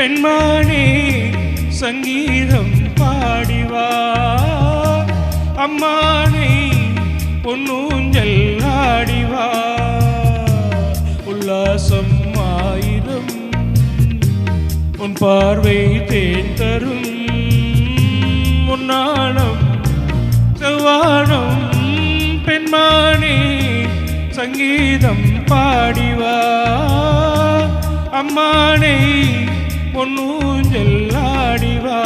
பெண்மானே சங்கீதம் பாடிவா அம்மானை பொன்னூஞ்சல் ஆடிவா உல்லாசம் ஆயிரம் உன் பார்வை தேன் தரும் முன்னாளம் செவ்வானம் பெண்மானே சங்கீதம் பாடிவா அம்மானை பொன்னூஞ்சல் ஆடிவா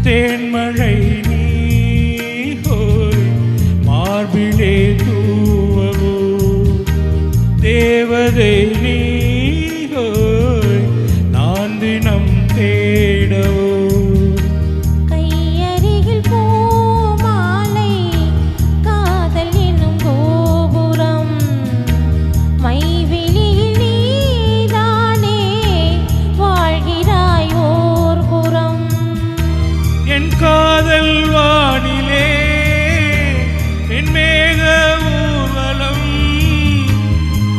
தேன்மழை நீ ஹோய் மார்பிலே தூவவோ தேவதை நீ ஹோய் நான் தினம் தேடவோ கையருகில் பூமாலை காதல் என்னும் கோபுரம் மைவிழியில் நீதானே வாழ்கிறாய் ஓர் புறம் என் காதல் வானிலே என் மேக ஊர்வலம்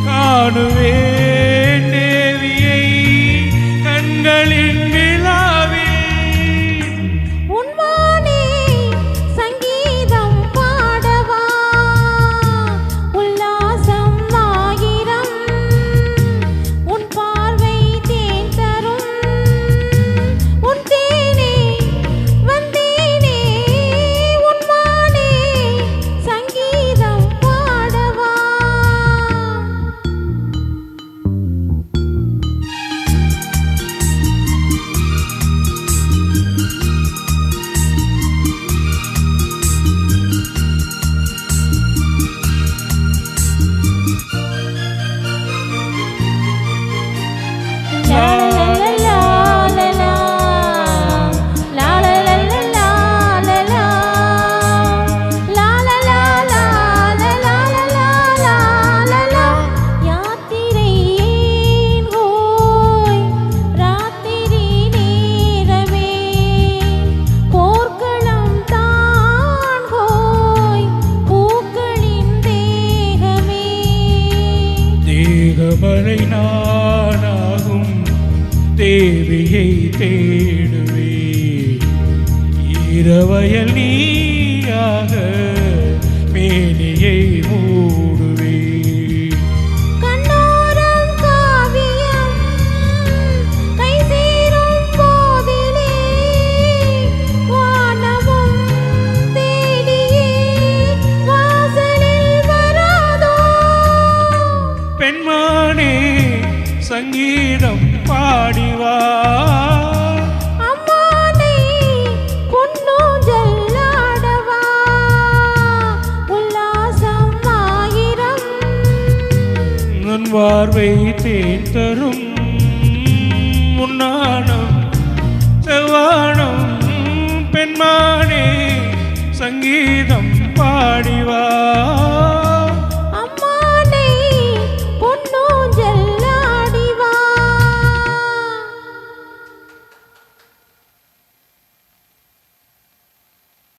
காணுவேன் தேவியை கண்களின் விழாவில் உன்வானே சங்கீதம் பாடவா உல்லாசம் ஆயிரம் உன் பார்வை தேன் தரும் உன் தேனே வந்தேனே உன்வானே சங்கீதம் பாடவா தேகமலை நானாகும் தேவியை தேடுவே இரவயல் நீயாக மேனியை மூடுவே கண்ணோரம் காவியம் கை சேரும் போதிலே வானமும் தேடியே வாசலில் வராதோ பெண்மானே சங்கீதம் பாடிவா அம்மானை பொன்னூஞ்சல் ஆடவா உல்லாசம் ஆயிரம் உன் பார்வை தேன் தரும் முன்னானம் செவ்வானம் பெண்மானே சங்கீதம் பாடிவா